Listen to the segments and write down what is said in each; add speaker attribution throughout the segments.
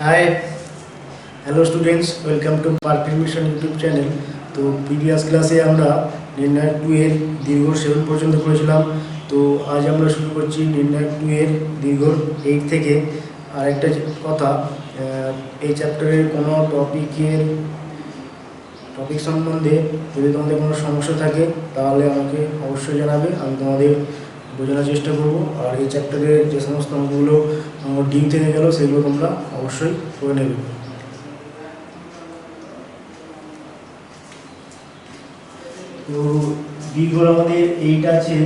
Speaker 1: High, hello students, welcome to Perfect Mission YouTube channel. তো previous ক্লাসে আমরা নির্ণায়ক 2 এর দীর্ঘ 7 পর্যন্ত করেছিলাম। তো আজ আমরা শুরু করছি নির্ণায়ক 2 এর দীর্ঘ 8 থেকে। আর একটা কথা, এই চ্যাপ্টারের কোনো টপিক সম্বন্ধে যদি তোমাদের কোনো সমস্যা থাকে তাহলে আমাকে অবশ্যই জানাবে, আমি তোমাদের বোঝানোর চেষ্টা করব। আর এই চ্যাপ্টারের যে সমস্ত অঙ্কগুলো ডিউ থেকে গেল সেগুলো তোমরা অবশ্যই করে নেবে। তো দীর্ঘ আমাদের এইটা আছে,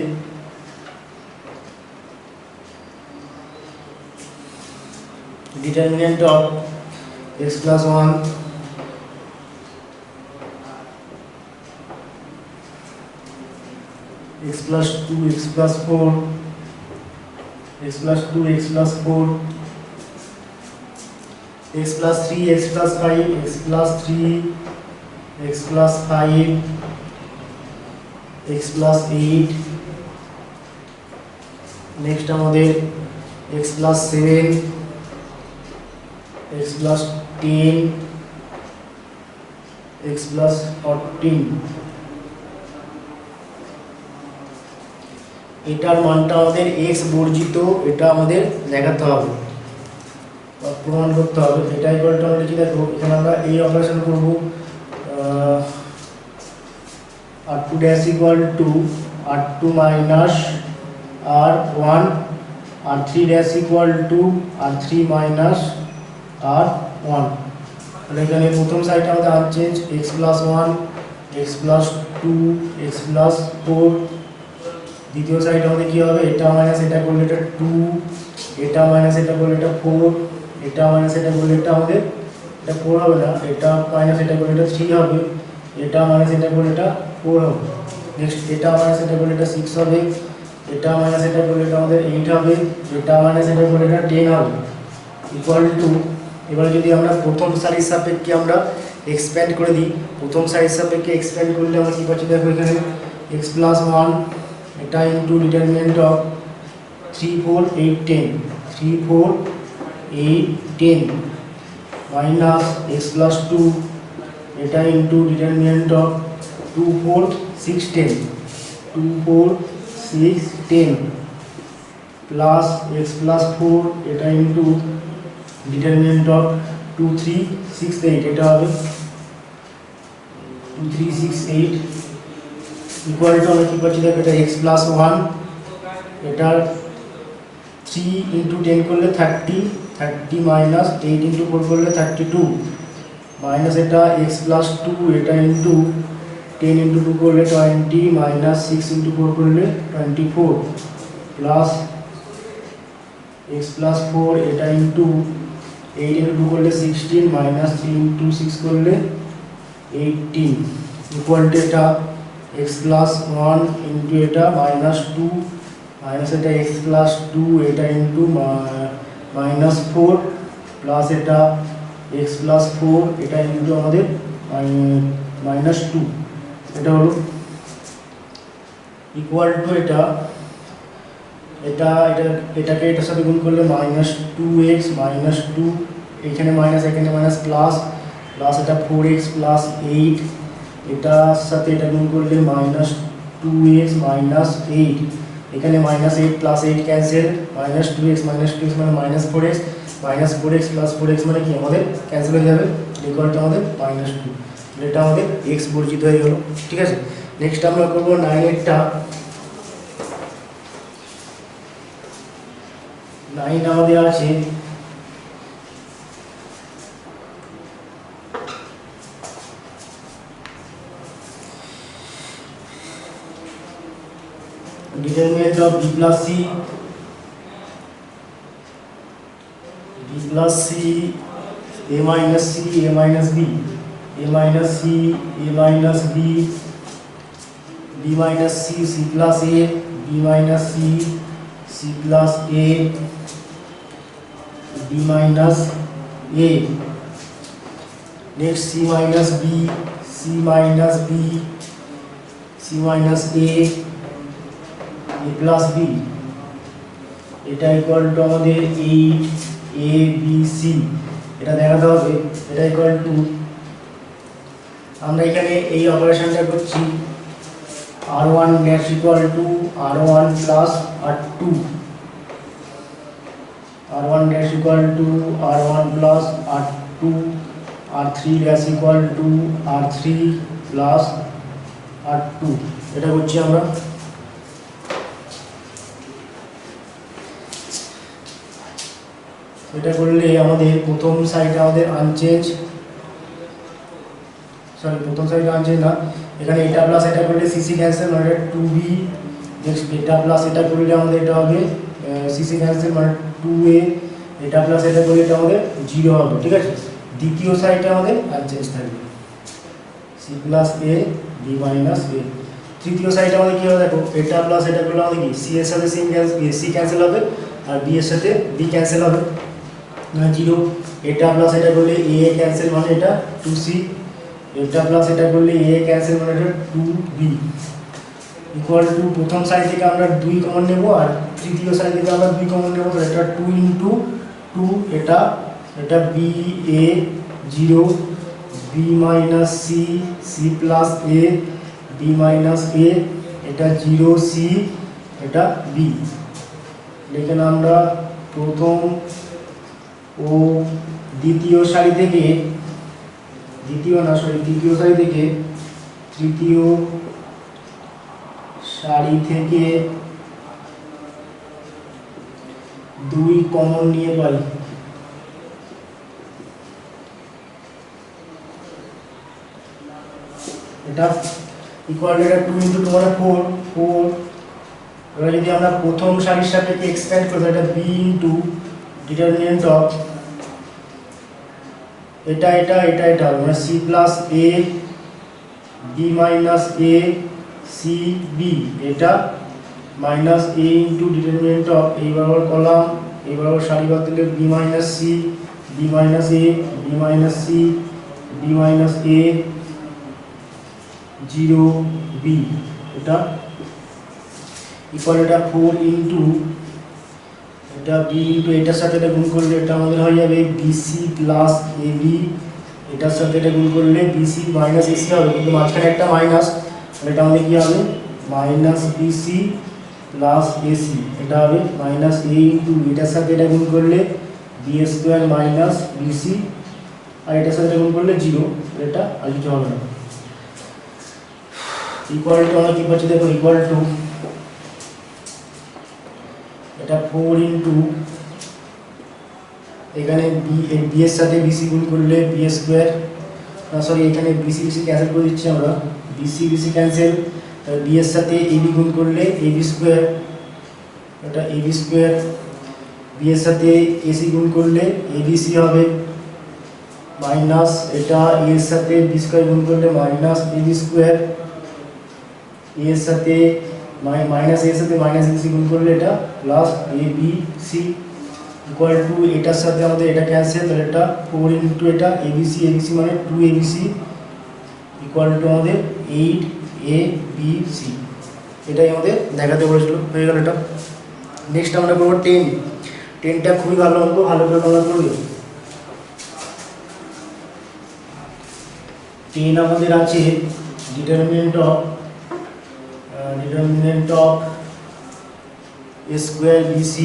Speaker 1: determinant of x plus 1 x plus 2 x plus 4 x plus 2 x plus 4 x plus 3 x plus 5 x plus 3 x plus 5 x plus 8, next আমাদের x plus 7 x plus 10 x plus 14। এটার মানটা আমাদের x বর্জিত, এটা আমাদের দেখাতে হবে বা প্রমাণ করতে হবে। এটা ইকুয়াল টু আমাদের কি, দেখো এখানে আমরা এই অপারেশন করব, r2 dash equal to r2 minus r1, r3 dash equal to r3 minus r1। তাহলে এখানে প্রথম সাইডটা আমাদের unchange, x plus 1 x plus 2 x plus 4। দ্বিতীয় সাইড আমাদের কি হবে, এটা মাইনাস এটা করলে এটা 2, এটা মাইনাস এটা করলে এটা 4, এটা মাইনাস এটা করলে এটা আমাদের এটা 4 হবে না, এটা মাইনাস এটা করলে এটা 3 হবে, এটা মাইনাস এটা করলে এটা 4 হবে। নেক্সট এটা মাইনাস এটা করলে এটা 6 হবে, এটা মাইনাস এটা করলে এটা আমাদের 8 হবে, এটা মাইনাস এটা করলে এটা 10 হবে। ইকুয়াল টু, এবারে যদি আমরা প্রথম সারির সাপেক্ষে আমরা এক্সপ্যান্ড করে দিই, প্রথম সারির সাপেক্ষে এক্সপ্যান্ড করলে আমরা কি পাচ্ছি, দেখো এখানে x plus 1 এটা into determinant of 3 4 8 10 3 4 8 10 minus x plus 2 এটা into determinant of 2 4 6 10 2 4 6 10 plus x plus 4 এটা ইন্টু ডিটারমিনেন্ট অফ 2 3 6 8, এটা হবে 2 3 6 8। ইকুয়াল টু আমরা কি পাচ্ছি, দেখো এটা x plus 1, এটার 3 ইন্টু 10 করলে 30 30 মাইনাস 8 ইন্টু 4 করলে 32 মাইনাস এটা x plus 2, এটা ইন্টু 10 ইন্টু 2 করলে 20 মাইনাস 6 ইন্টু 4 করলে 24 প্লাস x plus 4, এটা ইন্টু 8 ইন্টু 2 করলে 16 মাইনাস 3 ইন্টু 6 করলে 18 ইকুয়াল টু এটা x plus 1 ইন্টু এটা মাইনাস 2 মাইনাস এটা x plus 2, এটা ইন্টু মাইনাস 4 প্লাস এটা x plus 4, এটা ইন্টু আমাদের মাইনাস 2, এটা হলো ইকুয়াল টু এটা এটা এটা এটাকে এটার সাথে গুণ করলে মাইনাস 2x মাইনাস 2, এখানে মাইনাস এখানে মাইনাস প্লাস প্লাস এটা 4x প্লাস 8, এটার সাথে এটা গুণ করলে মাইনাস 2x মাইনাস 8, এখানে minus 8 plus 8 cancel, minus 2x মানে মাইনাস 4x প্লাস 4x মানে কি আমাদের ক্যান্সেল হয়ে যাবে, ইকুয়াল টু আমাদের মাইনাস 2। এটা আমাদের x বর্জিত হয়ে গেল। ঠিক আছে, নেক্সট আমরা করবো 9 এরটা। 9 আমাদের আছে determinant of b plus c a minus c a minus b a minus c a minus b b minus c c plus a b minus c c plus a b minus a, next c minus b c minus b c minus a plus b, এটা equal to আমাদের 8 a b c এটা দেখাতে হবে। এটা equal two, আমরা এখানে এই অপারেশনটা করছি r1 dash equal two r1 plus r2, r1 dash equal two r1 plus r2, r3 dash equal two r3 plus r2, এটা করছি আমরা। এটা করলে আমাদের প্রথম সাইডে আমাদের আনচেঞ্জ, প্রথম সাইডে আনচেঞ্জ না, এখানে এটা প্লাস এটা করলে সিসি ক্যান্সেল, মানে 2b, নেক্সট এটা প্লাস এটা করলে আমাদের এটা হবে সিসি ক্যান্সেল, মানে 2a, এটা প্লাস এটা করলে এটা আমাদের 0 হবে, ঠিক আছে। দ্বিতীয় সাইডে আমাদের আনচেঞ্জ থাকবে c plus a b minus a। তৃতীয় সাইডে আমাদের কি হবে দেখো, এটা প্লাস এটা করলে আমাদের কি c এর সাথে c ক্যান্সেল হবে, আর b এর সাথে b ক্যান্সেল হবে, 0। এটা প্লাস এটা করলে a ক্যান্সেল, মানে এটা 2c, এটা প্লাস এটা করলে a ক্যান্সেল, মানে এটা 2b, ইকুয়াল টু প্রথম সাইড থেকে আমরা 2 কমন নেব, আর তৃতীয় সাইড থেকে আমরা 2 কমন নেব, তো এটা 2 ইনটু 2, এটা b a 0, b minus c, c plus a, b minus a, এটা 0 c, এটা b। এখানে আমরা প্রথম ও দ্বিতীয় সারি থেকে, তৃতীয় সারি থেকে তৃতীয় সারি থেকে 2 কমন নিয়ে পাই, এটা ইকুয়াল টু, এটা 2 ইনটু 2 মানে 4। এবার যদি আমরা প্রথম সারির সাপেক্ষে এক্সপ্যান্ড করি, এটা b ইনটু ডিটারমিনেন্ট অফ এটা মানে c plus a b minus a c b, এটা minus a into determinant of এই বরাবর কলাম, এই বরাবর সারি বাদ দিলে b minus c, b minus a, b minus c, b minus a 0 b, এটা ইকুয়াল, এটা 4 ইনটু এটা b ইনটু এটার সাথে এটা গুণ করলে এটা আমাদের হয়ে যাবে bc প্লাস ab, এটার সাথে এটা গুণ করলে bc মাইনাস ac হবে, কিন্তু মাঝখানে একটা মাইনাস, এটা আমাদের কি হবে মাইনাস bc প্লাস ac, এটা হবে মাইনাস a ইনটু এটার সাথে এটা গুণ করলে b স্কয়ার মাইনাস bc, আর এটার সাথে গুণ করলে 0, এটা আর কিছু হবে না। ইকুয়াল টু আমরা কি পাচ্ছি দেখো, ইকুয়াল টু এটা 4 ইনটু এখানে b এর সাথে bc গুণ করলে b স্কয়ার, এখানে bc ক্যান্সেল করে দিচ্ছি আমরা, bc ক্যান্সেল, b এর সাথে ab গুণ করলে ab স্কয়ার, এটা ab স্কয়ার, b এর সাথে ac গুণ করলে abc হবে, মাইনাস এটা a এর সাথে b স্কয়ার গুণ করলে মাইনাস ab স্কয়ার, a এর সাথে মাইনাস a এর সাথে মাইনাস abc গুণ করলে এটা প্লাস abc, ইকুয়াল টু এটার সাথে আমাদের এটা ক্যান্সেল, তাহলে এটা 4 ইনটু এটা abc মানে 2abc, ইকুয়াল টু আমাদের 8abc। এটাই আমাদের দেখাতে বলেছিল, হয়ে গেল এটা। নেক্সট আমরা করবো 10টা খুবই ভালো অঙ্ক, ভালো করে তোমরা করবে। 10 আমাদের আছে determinant of a square bc,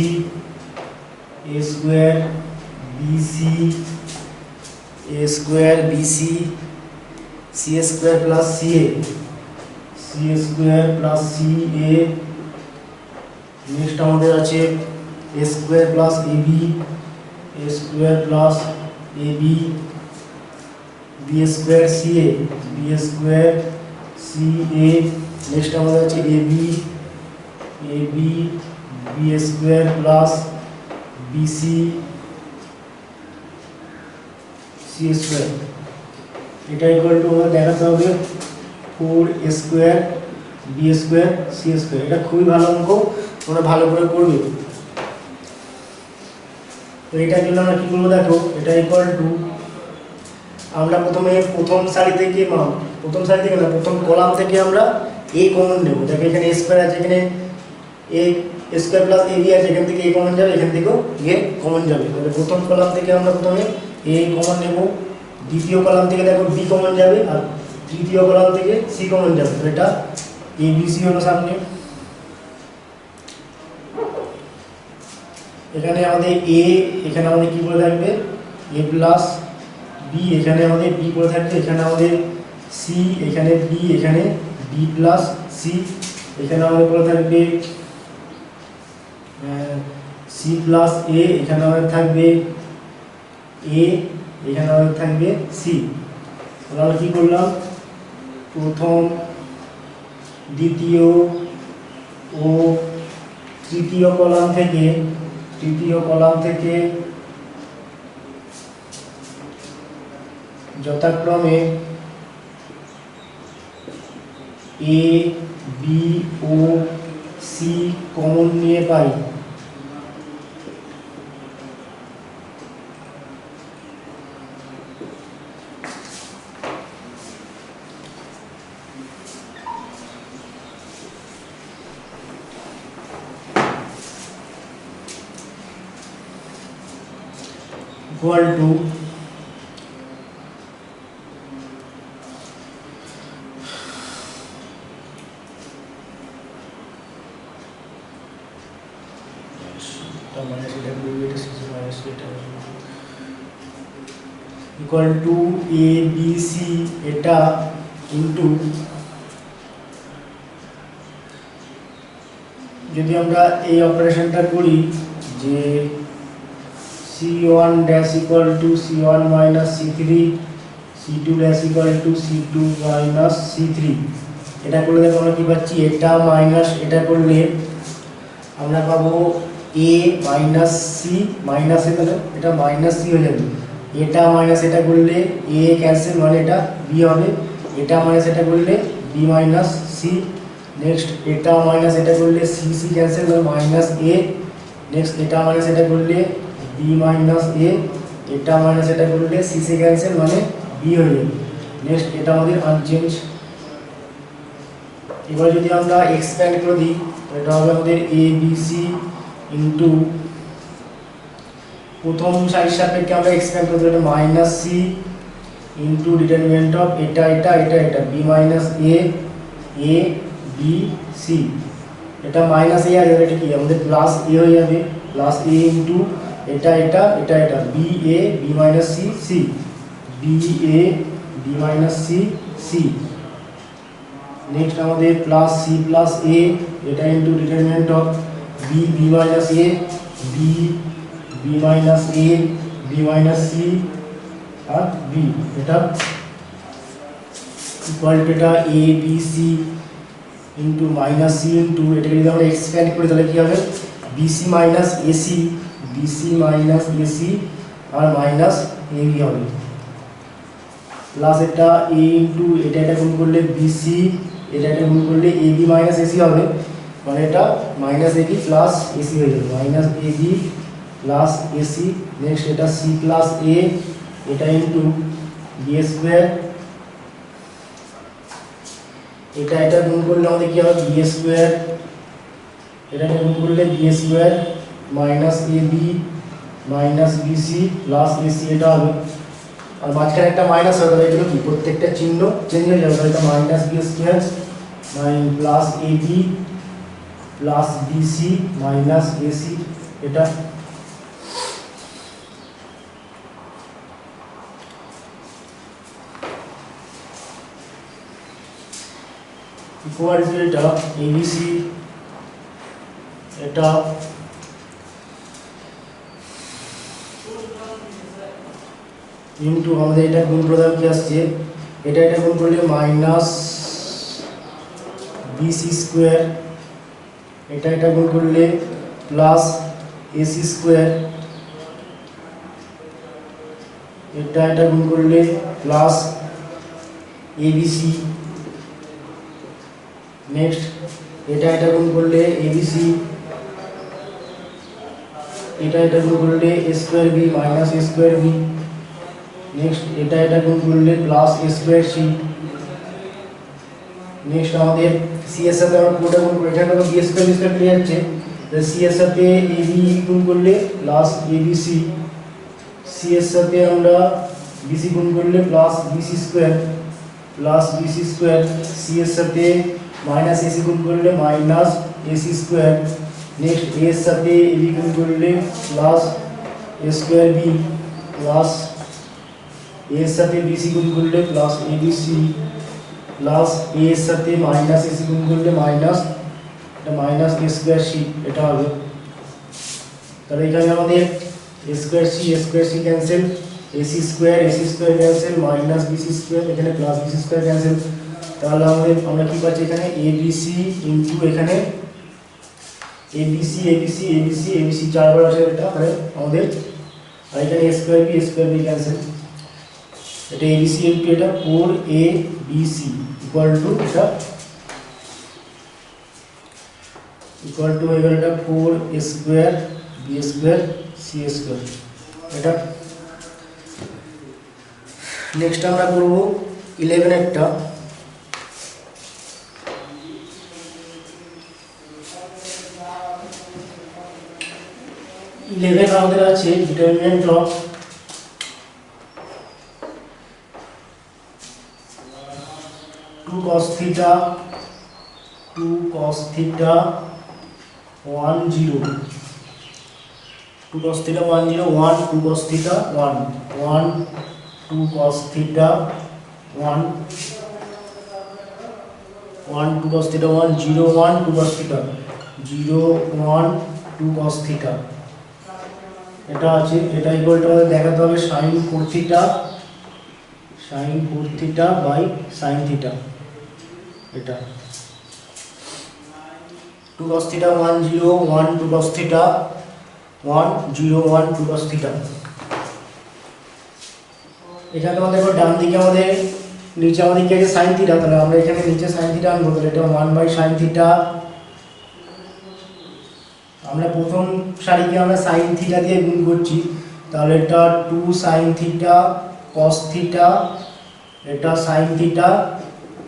Speaker 1: a square bc, a square bc, c square plus ca, c square plus ca। Next আমাদের আছে a square plus ab, a square plus ab, b square ca, b square ca। Next আমাদের আছে ab, b square plus bc, c square, এটা equal to আমাদের দেখাতে হবে 4 square b square c square. এটা খুবই ভালো অঙ্ক, তোমরা ভালো করে করবে। তো এটার জন্য আমরা কি করবো দেখো, এটা ইকুয়াল টু, আমরা প্রথমে প্রথম সারি থেকে না প্রথম কলাম থেকে আমরা a কমন নেব। দেখো এখানে a স্কয়ার আছে, এখানে a স্কয়ার প্লাস ab আছে, এখান থেকে a কমন যাবে, এখান থেকেও a কমন যাবে। তাহলে প্রথম কলাম থেকে আমরা প্রথমে এ কমন নেব, দ্বিতীয় কলাম থেকে দেখো বি কমন যাবে আর তৃতীয় কলাম থেকে সি কমন যাবে, তো এটা এ বি সি হলো সামনে। এখানে আমাদের এ, এখানে আমাদের কি করে থাকবে এ প্লাস বি, এখানে আমাদের বি করে থাকবে, এখানে আমাদের সি, এখানে বি, এখানে বি প্লাস সি, এখানে আমাদের করে থাকবে সি প্লাস এ, এখানে আমাদের থাকবে এ, এখানে আমাদের থাকবে সি। আমরা কি করলাম, প্রথম, দ্বিতীয় ও তৃতীয় কলাম থেকে যথাক্রমে A B O C common নিয়ে পাই। equal to equal to a b c এটা ইনটু, যদি আমরা এই অপারেশনটা করি যে c1 dash equal to c1 minus c3, c2 dash equal to c2 minus c3, এটা করলে দেখো আমরা কি পাচ্ছি, এটা মাইনাস এটা করলে আমরা পাবো a মাইনাস সি মাইনাস, তাহলে এটা মাইনাস সি হয়ে যাবে, এটা মাইনাস এটা করলে a ক্যান্সেল মানে এটা b হবে, এটা মাইনাস এটা করলে b মাইনাস সি, নেক্সট এটা মাইনাস এটা করলে সি সি ক্যান্সেল মানে মাইনাস a, নেক্সট এটা মাইনাস এটা করলে b মাইনাস a, এটা মাইনাস এটা করলে সি সি ক্যান্সেল মানে b হয়ে যাবে, নেক্সট এটা আমাদের আনচেঞ্জ। এবার যদি আমরা এক্সপ্যান্ড করে দিই, এটা হবে আমাদের এ বি সি ইন্টু, প্রথম সারির সাপেক্ষে আমরা এক্সপ্যান্ড করতে এটা minus C into determinant of এটা এটা এটা এটা b minus A B c, এটা মাইনাস এ আর এটা কি আমাদের প্লাস এ হয়ে যাবে, প্লাস এ ইন্টু এটা এটা এটা এটা B A B minus C C, B A B minus C C, next আমাদের প্লাস সি প্লাস এ, এটা into determinant of B B minus A B B minus A B minus C আর B, এটা equal to এটা A B C into minus C into, এটাকে যদি আমরা expand করি তাহলে কী হবে, BC minus AC, BC minus AC আর মাইনাস এ বি হবে, প্লাস এটা এ ইন্টু এটা এটা গুণ করলে বিসি, এটা এটা গুণ করলে এ বি মাইনাস এসি হবে, মানে এটা মাইনাস এ বি প্লাস এসি হয়ে যাবে, মাইনাস এ বি প্লাস এসি, নেক্সট এটা সি প্লাস এ, এটা ইন্টু বি স্কোয়ার, এটা এটা গুণ করলে আমাদের কি হবে বি স্কোয়ার, এটা গুণ করলে বি স্কোয়ার মাইনাস এ B minus BC plus AC, এটা হবে, আর মাঝখানে একটা মাইনাস হবে, এগুলো কি প্রত্যেকটা চিহ্ন চেঞ্জ হয়ে যাবে, এটা minus B square plus A B plus BC minus AC, এটা ইকুয়াল টু এটা এবিসি, এটা ইন্টু আমাদের এটা গুণ প্রদান কি আসছে, এটা এটা গুণ করলে মাইনাস বিসি স্কোয়ার, এটা এটা গুণ করলে প্লাস এসি স্কোয়ার, এটা এটা গুণ করলে প্লাস এবিসি, নেক্সট এটা এটা গুণ করলে এবিসি, এটা এটা গুণ করলে এ square B minus A square B, next এটা এটা গুণ করলে প্লাস এ স্কোয়ার সি, নেক্সট আমাদের সি এর সাথে আমরা পুরোটা গুণ করব, এখানে বি স্কোয়ার বি স্কোয়ার পেয়ে যাচ্ছে, সি এর সাথে এ বি গুণ করলে plus A B C, C এর সাথে আমরা বিসি গুণ করলে প্লাস বিসি স্কোয়ার সি এর সাথে মাইনাস এসি গুণ করলে মাইনাস এসি স্কোয়ার। নেক্সট এ এর সাথে এবি গুণ করলে প্লাস এ স্কোয়ার বি প্লাস এ এর সাথে বিসি গুণ করলে প্লাস এবিসি প্লাস এ এর সাথে মাইনাস এসি গুণ করলে minus minus A square C এটা হবে। তাহলে এখানে আমাদের A square C cancel, AC square cancel, minus BC square এখানে প্লাস বিসি স্কোয়ার ক্যান্সেল। তাহলে আমরা কি পাচ্ছি এখানে এবিসি ইন্টু এখানে এবিসি চারবার আসে এটা তাহলে আমাদের, আর এখানে এ স্কোয়ার বি ক্যান্সেল, এটা এবিসি ইন্টু এটা 4abc ইকুয়াল টু এটা হয়ে গেল এটা 4a square b square c square এটা। নেক্সট আমরা করব 11 একটা। 11 আমাদের আছে determinant of two cos theta 1 0 2 cos theta 1 0 2 cos theta 1 0 1 2 cos theta 1 1 2 cos theta 1 1 2 cos theta 1 0 1 2 cos theta 0 1 2 cos theta এটা আছে। এটা ইকুয়াল টু আমাদের দেখাতে হবে sin 4 theta by sin theta এটা 2 cos theta 1 0 1 2 cos theta 1 0 1 2 cos theta। এখানে আমাদের ডান দিকে আমাদের নিচে আমাদের কি আছে sin theta, তাহলে আমরা এখানে নিচে sin theta আনবো, তাহলে এটা 1 বাই sin theta। আমরা প্রথম সারিকে আমরা sin theta দিয়ে গুণ করছি, তাহলে এটা 2 sin theta cos theta এটা sin theta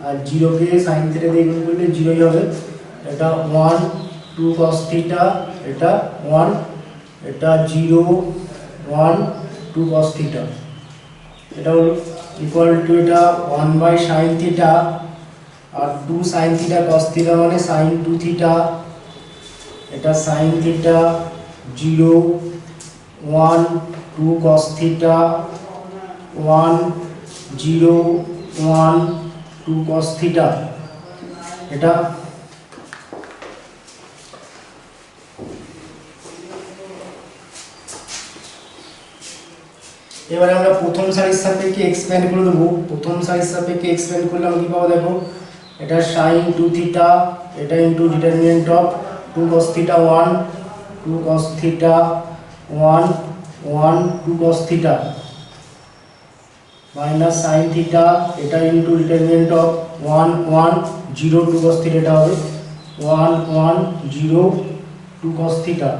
Speaker 1: আর 0 কে sin theta দিয়ে গুণ করলে 0ই হবে। এটা 1 2 cos theta এটা 1 এটা 0 1 2 cos theta এটা হলো ইকুয়াল টু এটা 1 বাই sin theta আর 2 sin theta cos theta মানে sin 2 theta এটা sin theta 0 1 2 cos theta 1 0 1 2 cos theta এটা। এবারে আমরা প্রথম সারির সাপেক্ষে এক্সপ্যান্ড করে দেবো। প্রথম সারির সাপেক্ষে এক্সপ্যান্ড করলে আমরা কি পাবো দেখো, এটা sin 2 theta এটা into determinant of 2 cos theta 1 2 cos theta 1 1 2 cos theta minus sin theta এটা into determinant of 1 1 0 2 cos theta এটা হবে 1 1 0 2 cos theta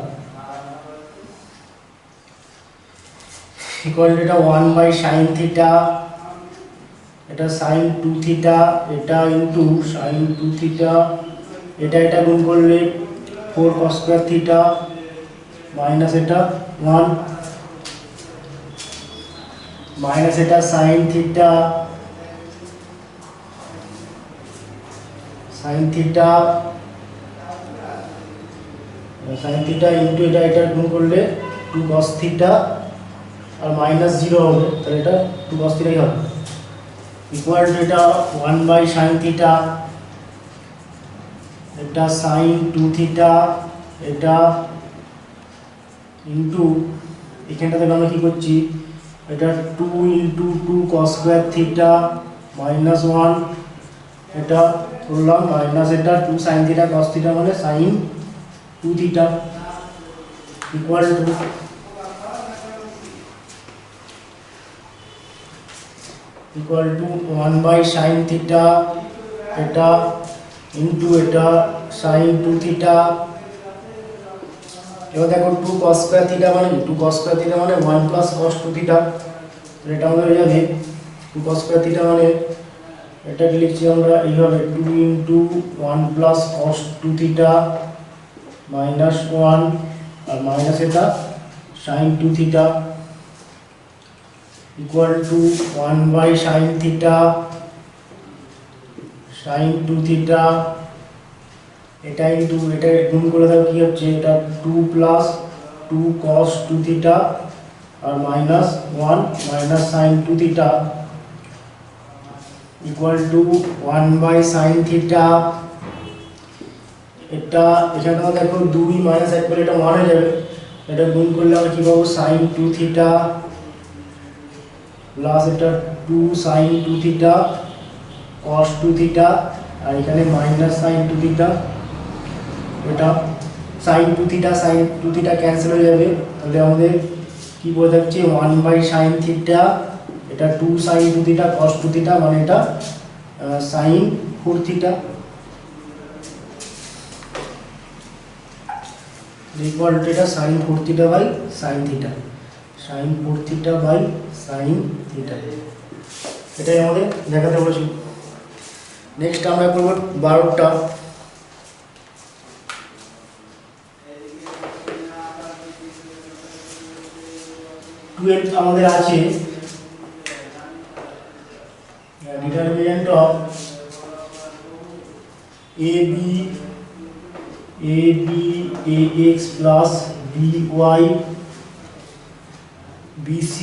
Speaker 1: ইকুয়াল টু এটা 1 বাই sin theta এটা sin 2 theta এটা ইনটু sin 2 theta এটা গুণ করলে 4 cos square theta মাইনাস এটা 1 মাইনাস এটা sin theta ইনটু এটা গুণ করলে 2 cos theta আর মাইনাস 0 হবে, তাহলে এটা 2 cos theta হবে ইকুয়াল টু এটা 1 বাই sin theta এটা sin 2 theta এটা ইনটু এখানটাতে আমরা কি করছি এটা 2 into 2 cos square theta minus 1 এটা করলাম মাইনাস এটা 2 sin theta cos theta মানে sin 2 theta equal to 1 by sin theta এটা ইনটু এটা sin 2 theta। এবার দেখো 2 cos square theta মানে 1 plus cos 2 theta, এটা আমাদের হয়ে যাবে 2 cos square theta মানে এটাকে লিখছি আমরা এইভাবে 2 into 1 plus cos 2 theta minus 1 আর মাইনাস এটা sin 2 theta equal to 1 by sine theta sine 2 theta, এটা ইন্টু এটা গুণ করে দাও কি হচ্ছে, এটা 2 প্লাস 2 cos 2 থিটা আর minus 1 minus sine 2 theta equal to 1 by sine theta. এটা এখানে দেখো 2 মাইনাস 1 করে এটা 1 হয়ে যাবে, এটা গুণ করলে আমরা কি পাবো সাইন 2 থিটা প্লাস এটা 2 সাইন 2 থিটা cos 2 থিটা আর এখানে মাইনাস সাইন 2 থিটা, এটা sine 2 theta sine 2 theta cancel হয়ে যাবে, তাহলে আমাদের কি বলে যাচ্ছে 1 বাই সাইন থিটা, এটা 2 সাইন 2 থিটা cos 2 থিটা মানে এটা সাইন 4 থিটা ইকুয়াল টু এটা sine 4 theta by sine theta, sine 4 theta by sine theta, এটাই আমাদের দেখাতে বলেছি। নেক্সট আমরা করব 12টা। 12 আমাদের আছে determinant of ab ax plus by bc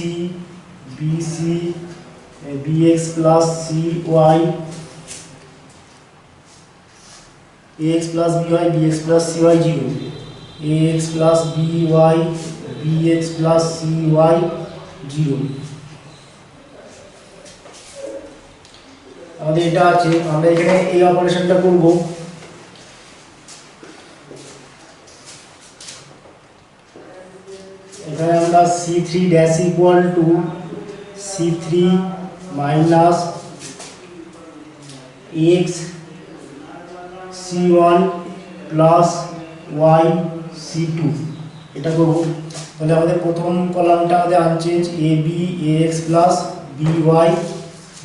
Speaker 1: bx plus cy ax plus by bx plus cy 0 ax plus by bx plus cy 0। আমাদের এটা আছে, আমরা এখানে এই অপারেশনটা করব। এখানে আমরা c3 dash equal to c3 minus x c1 plus y c2 এটা করব। তাহলে আমাদের প্রথম কলামটা আমাদের unchanged ab ax plus by,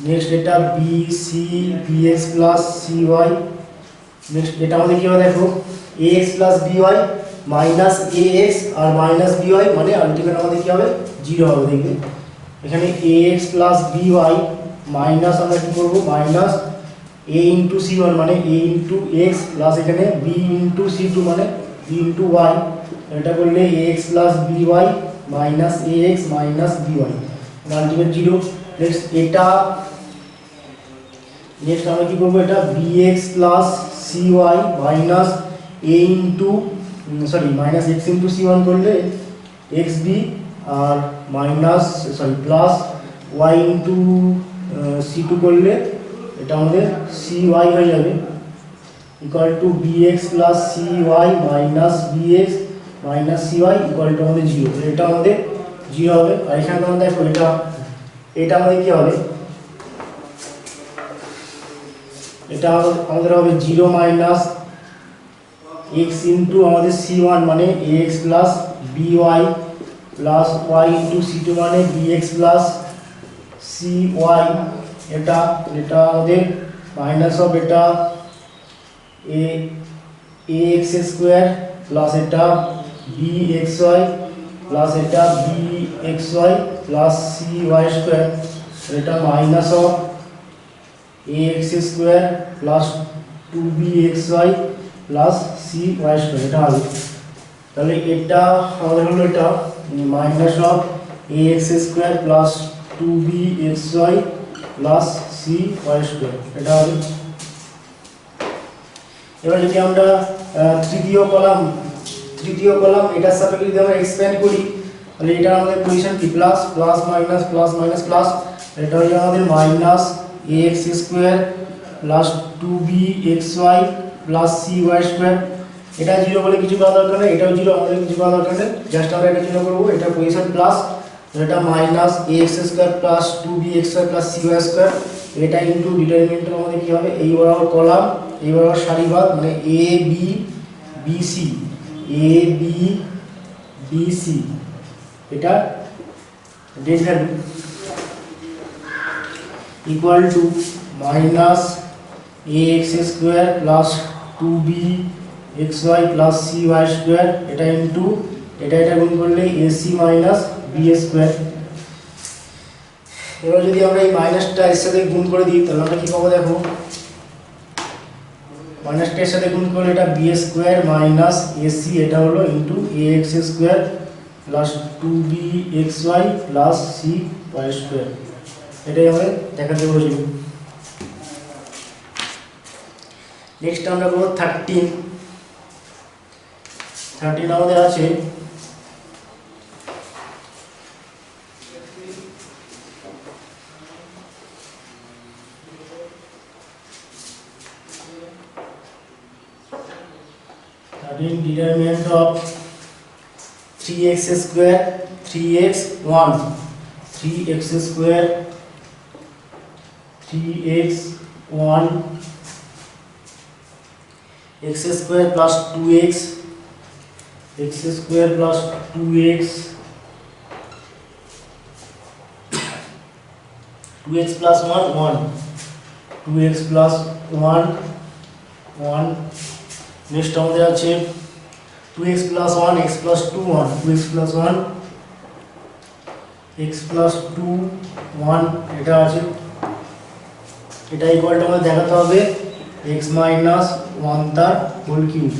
Speaker 1: next এটা bc bx plus cy, next এটা আমাদের কি হবে দেখো ax plus by minus ax আর মাইনাস by মানে আলটিমেট আমাদের কি হবে 0 হবে। দেখবে এখানে ax প্লাস by মাইনাস আমরা কি করব মাইনাস a ইনটু c1 মানে a ইনটু x প্লাস এখানে b ইনটু c2 মানে b ইনটু y, এটা করলে ax plus by minus ax minus by ultimate 0। Next এটা নেক্সট আমরা কি করব এটা bx plus cy minus a into minus x into c1 করলে xb আর minus plus y into c2 করলে এটা আমাদের cy হয়ে যাবে equal to bx plus cy minus bx minus cy equal to আমাদের 0, এটা আমাদের 0 হবে। আর এখানে তোমরা দেখো এটা আমাদের কি হবে, এটা আমাদের হবে 0 মাইনাস x ইনটু আমাদের c1 মানে ax plus by plus y into c2 মানে bx প্লাস cy, এটা এটা আমাদের মাইনাস অফ এটা ax স্কয়ার প্লাস এটা bxy প্লাস এটা bxy প্লাস cy স্কয়ার, এটা minus of ax square plus 2bxy plus cy square এটা হবে। তাহলে এটা আমাদের হলো এটা minus of ax square plus 2bxy plus cy square এটা হবে। এবার যদি আমরা তৃতীয় কলাম এটার সাপেক্ষে যদি আমরা এক্সপ্যান্ড করি তাহলে এটা আমাদের পজিশন কি plus plus minus plus minus plus, এটা হলো আমাদের minus ax square plus 2bxy plus cy square, এটা 0 বলে কিছু করা দরকার নেই, এটাও 0 আমাদের কিছু করা দরকার নেই, জাস্ট আমরা এটা 0 করব। এটা পজিশন প্লাস, এটা minus ax square plus 2bxy plus cy square, এটা ইনটু ডিটারমিনেন্ট আমাদের কি হবে এই বরাবর কলাম এই বরাবর সারিবাদ মানে a b bc এটা det value equal to minus ax square plus 2bxy plus cy square, এটা ইনটু এটা গুণ করলে ac মাইনাস b স্কয়ার, এবার যদি আমরা এই মাইনাসটা এর সাথে গুণ করে দিই তাহলে আমরা কি পাবো দেখো, মাইনাসটা এর সাথে গুণ করলে এটা বি স্কোয়ার মাইনাস এসি এটা হলো into A X square plus 2bxy plus C Y square, এটাই আমরা দেখাতে বলেছিল। নেক্সট আমরা করবো 13 আমাদের আছে determinant of 3x square 3x 1 3x square 3x 1 x square plus 2x x square plus 2x 2x plus 1 1 2x plus 1 1 next আমাদের আছে 2x plus 1 x plus 2 1 2x plus 1 x plus 2 1 এটা আছে, এটা ইকুয়ালটা আমাদের দেখাতে হবে x minus 1 তার whole cube.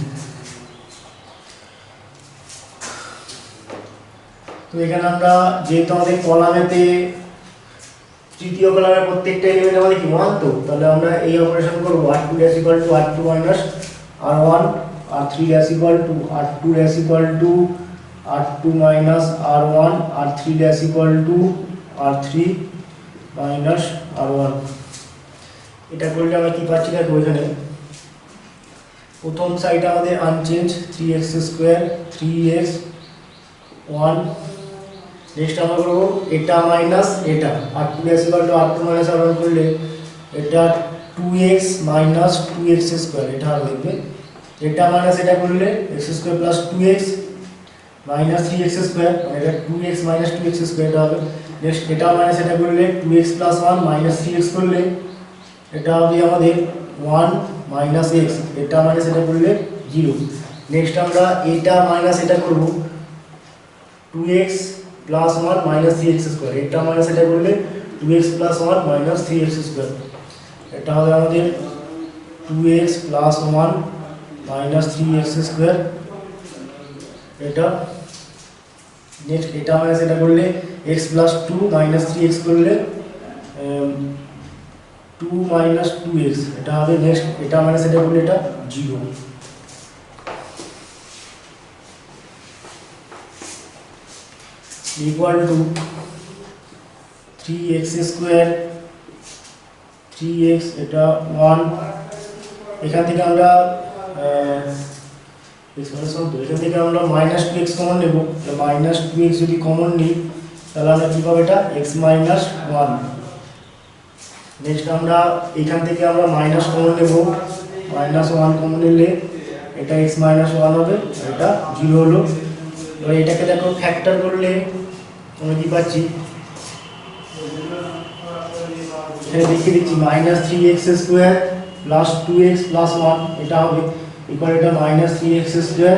Speaker 1: তো এখানে আমরা যেহেতু আমাদের কলামেতে তৃতীয় কলামের প্রত্যেকটা এলিমেন্ট আমাদের কি 1, তো তাহলে আমরা এই অপারেশন করব r2 r2 minus r1 r3 equal to r2 equal to r2 minus r1 r3 equal to r3 minus r1। এটা করলে আমরা কি পাচ্ছি দেখো, এখানে প্রথম সাইডে আমাদের unchange 3x square 3x 1, next আমরা করব এটা মাইনাস এটা r2 equal to r2 minus r1 করলে এটা 2x minus 2x স্কয়ার এটা হবে, দেখবে এটা মাইনাস এটা করলে x square plus 2x minus 3x square, মানে এটা 2x মাইনাস 2x স্কয়ার এটা হবে। নেক্সট এটা মাইনাস এটা করলে 2x প্লাস 1 মাইনাস 3x করলে এটা হবে আমাদের 1 মাইনাস x, এটা মাইনাস এটা করলে 0। নেক্সট আমরা এটা মাইনাস এটা করব 2x plus 1 minus 3x square, এটা মাইনাস এটা করলে 2x plus 1 minus 3x square, এটা হবে আমাদের 2x plus 1 minus 3x square এটা। নেক্সট এটা মাইনাস এটা করলে x প্লাস 2 মাইনাস 3x করলে 2 মাইনাস 2x এটা হবে। নেক্সট এটা মাইনাস এটা করলে এটা 0 equal to 3x square 3x এটা 1, এখান থেকে আমরা এখান থেকে আমরা মাইনাস 2x কমন নেব, মাইনাস 2x যদি কমন নিই তাহলে আমরা কী পাবো এটা x মাইনাস 1। নেক্সট আমরা এখান থেকে আমরা মাইনাস কমন নেব, মাইনাস 1 কমন নিলে এটা x মাইনাস 1 হবে, এটা 0 হলো। এবার এটাকে দেখো ফ্যাক্টর করলে আমরা কী পাচ্ছি, এখানে দেখিয়ে দিচ্ছি minus 3x square plus 2x plus 1 এটা হবে ইকুয়াল এটা minus 3x square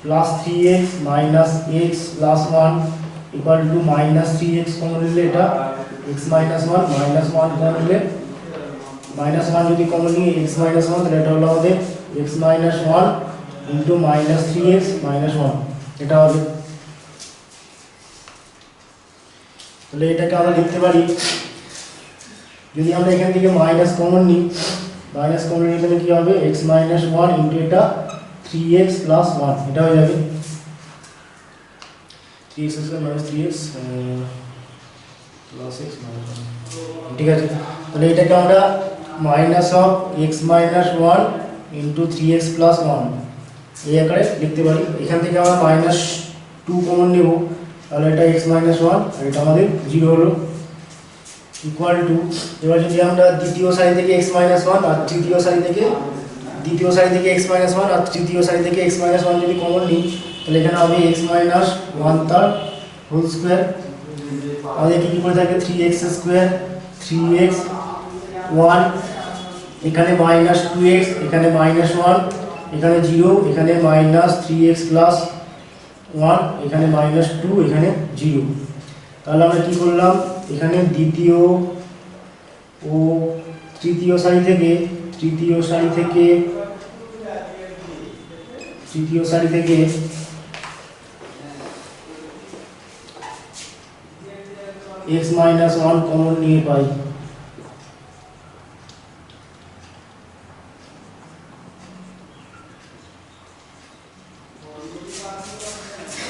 Speaker 1: plus 3x minus x plus 1 equal to minus 3x common নিলে এটা x মাইনাস 1 মাইনাস 1 কমন নিলে মাইনাস 1 যদি কমন নিয়ে x মাইনাস 1 তাহলে এটা হলো আমাদের x minus 1 into minus 3x minus 1 এটা হবে। তাহলে এটাকে আমরা লিখতে পারি, যদি আমরা এখান থেকে মাইনাস কমন নিই, মাইনাস কমন নিলে তাহলে কী হবে x মাইনাস 1 ইন্টু এটা 3x প্লাস 1 এটা হয়ে যাবে 3x square minus 3x plus x minus 1, ঠিক আছে। তাহলে এটাকে আমরা minus of x minus 1 into 3x plus 1 এই আকারে লিখতে পারি। এখান থেকে আমরা মাইনাস 2 কমন নেব, তাহলে এটা x মাইনাস 1 আর এটা আমাদের 0 হলো ইকুয়াল টু। এবার যদি আমরা দ্বিতীয় সারি থেকে x মাইনাস 1 আর তৃতীয় সারি থেকে x মাইনাস 1 আর তৃতীয় সারি থেকে x মাইনাস 1 যদি কমন নিই তাহলে এখানে হবে x মাইনাস 1 তার হোল স্কোয়ার, আমাদের কী করে থাকে 3x স্কোয়ার 3x 1 এখানে মাইনাস 2x এখানে মাইনাস 1 এখানে 0 এখানে মাইনাস 3x প্লাস 1, এখানে -2, এখানে 0। তাহলে আমরা কি করলাম, এখানে দ্বিতীয় ও তৃতীয় সারি থেকে x - 1 কমন নিয়ে পাই।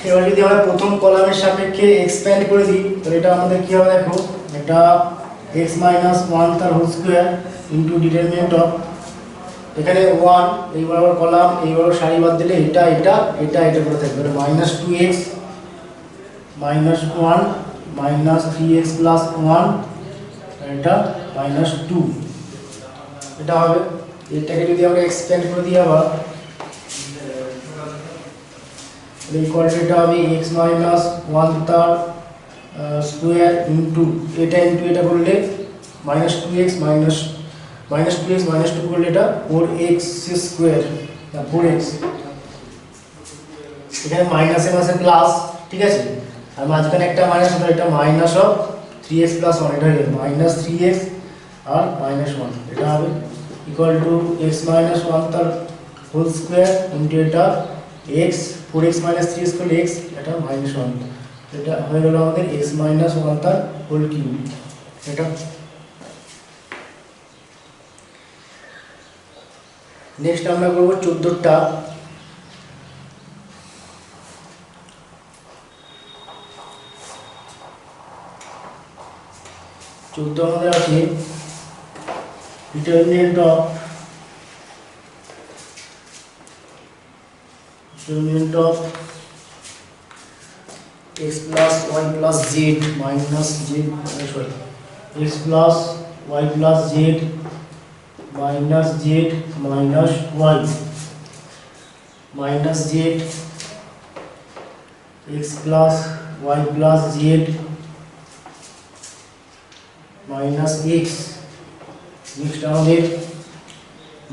Speaker 1: এবার যদি আমরা প্রথম কলামের সাপেক্ষে এক্সপ্যান্ড করে দিই, তাহলে এটা আমাদের কি হবে দেখো, এটা x - 1 তার whole square into determinant of, এখানে 1 এই বরাবর কলাম এই বরাবর সারি বাদ দিলে এটা করে থাকবে, এটা -2x - 1 -3x + 1, এটা -2, এটা হবে। এটাকে যদি আমরা এক্সপ্যান্ড করে দিই আবার, ইকুয়ালটা হবে x - 1 তার স্কয়ার ইনটু এটা করলে -2x -2 করলে এটা 4x স্কয়ার, 4x, এখানে মাইনাসের মাসে প্লাস, ঠিক আছে, আর মাঝখানে একটা মাইনাস হবে, এটা -3x + 1, এটা হবে -3x আর -1, এটা হবে ইকুয়াল টু x - 1 তার হোল স্কয়ার ইনটু এটা x, 4x - 3x করলে x, এটা -1, এটা হয়ে গেল আমাদের x - 1 তার হোল কিউব। এটা নেক্সট আমরা করব 14টা। 14 আমাদের আছে determinant of x plus y plus z minus z, sorry, x plus y plus z minus z minus y minus z, x plus y plus z minus x, next আমাদের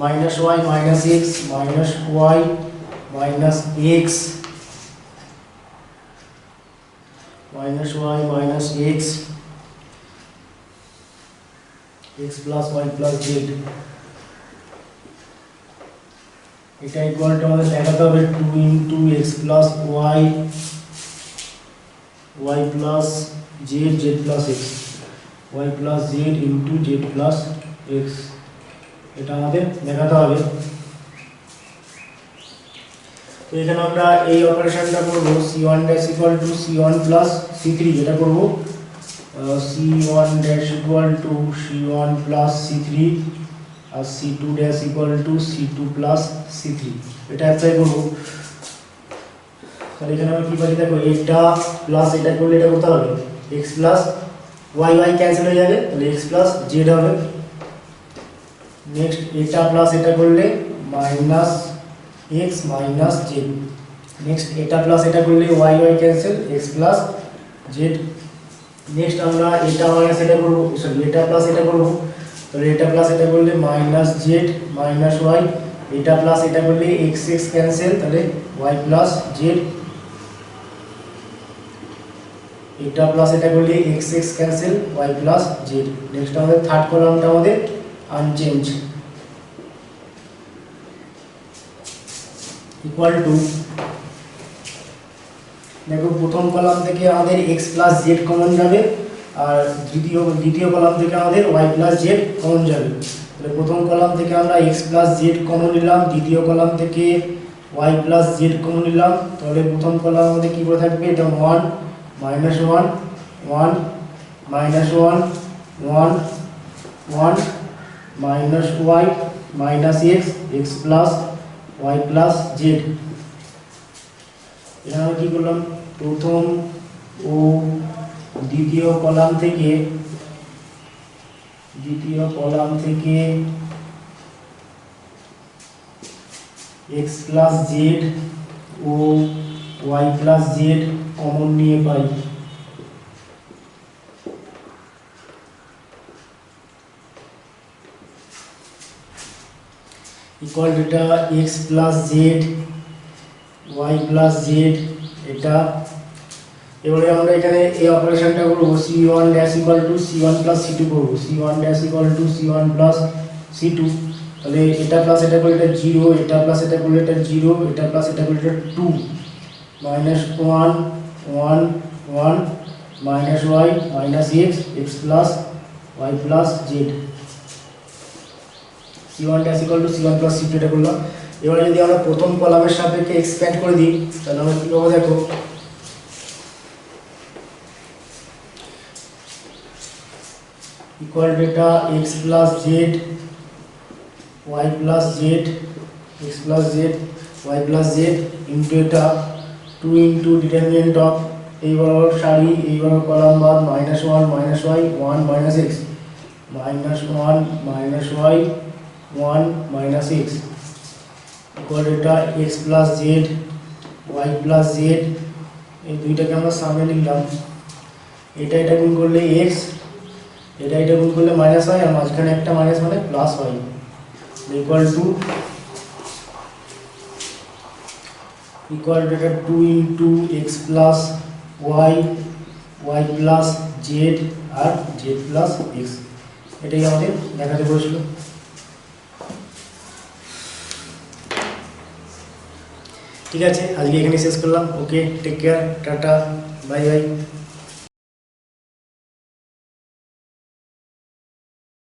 Speaker 1: minus y minus x minus y minus x minus y minus x, x plus y plus z, এটা equal to আমাদের দেখাতে হবে 2 into x plus y plus z plus x, y plus z into z plus x, এটা আমাদের দেখাতে হবে। তো এখানে আমরা এই অপারেশনটা করব, c1 dash equal to c1 plus c3, এটা করব c1 dash equal to c1 plus c3 R c2 dash equal to c2 plus c3, এটা অ্যাপ্লাই করব। তাহলে এখানে আমরা কি পাচ্ছি দেখো, এটা প্লাস এটা করলে এটা কত হবে, x plus y ক্যান্সেল হয়ে যাবে, তাহলে x plus z হবে। নেক্সট এটা প্লাস এটা করলে minus x minus z, next এটা প্লাস এটা করলে y cancel, x plus z। Next আমরা এটা মাইনাস এটা করব, সরি এটা প্লাস এটা করব, তাহলে এটা প্লাস এটা করলে মাইনাস z মাইনাস y, এটা প্লাস এটা করলে x ক্যান্সেল, তাহলে y plus z, এটা প্লাস এটা করলে x cancel, y plus z। Next আমাদের থার্ড কলামটা আমাদের আনচেঞ্জ, ইকুয়াল টু, দেখো প্রথম কলাম থেকে আমাদের x plus z কমন যাবে আর দ্বিতীয় কলাম থেকে আমাদের y plus z কমন যাবে। তাহলে প্রথম কলাম থেকে আমরা x plus z কমন নিলাম, দ্বিতীয় কলাম থেকে y plus z কমন নিলাম, তাহলে প্রথম কলাম আমাদের কি করে থাকবে, এটা 1 -1 1 -1 1 1 minus y minus x plus y plus z। এখানে আমরা কি করলাম, প্রথম ও দ্বিতীয় কলাম থেকে x plus z ও y plus z কমন নিয়ে পাই। ইকুয়াল ডেটা x plus z y plus z এটা এবারে আমরা এখানে এই অপারেশনটা করব c1 dash equal two c1 plus c2 করব c1 dash equal two c1 plus c2 তাহলে এটা প্লাস এটা করলে এটা 0 এটা প্লাস এটা করলে এটা 0 এটা প্লাস এটা করলে এটা 2 minus 1 1 1 minus y minus x x plus y plus z c1 dash equal to c1 plus c2 এটা করলাম। এবারে যদি আমরা প্রথম কলামের সাপেক্ষে এক্সপ্যান্ড করে দিই তাহলে আমরা কি পাবো দেখো ইকুয়াল ডেটা x plus z y plus z x plus z y plus z into এটা 2 into determinant of এইবার সারি এইবার কলাম বাদ -1 -y 1 minus x -1 minus y 1 minus x equal এটা x plus z y plus z এই দুইটাকে আমরা সামনে লিখলাম এটা এটা গুণ করলে x এটা এটা গুণ করলে মাইনাস হয় আর মাঝখানে একটা মাইনাস মানে প্লাস হয় ইকুয়াল টু এটা 2 into x plus y y plus z আর z plus x এটাই আমাদের দেখাতে বলেছিল। ঠিক আছে, আজকে এখানে শেষ করলাম। Okay, take care, tata, bye by.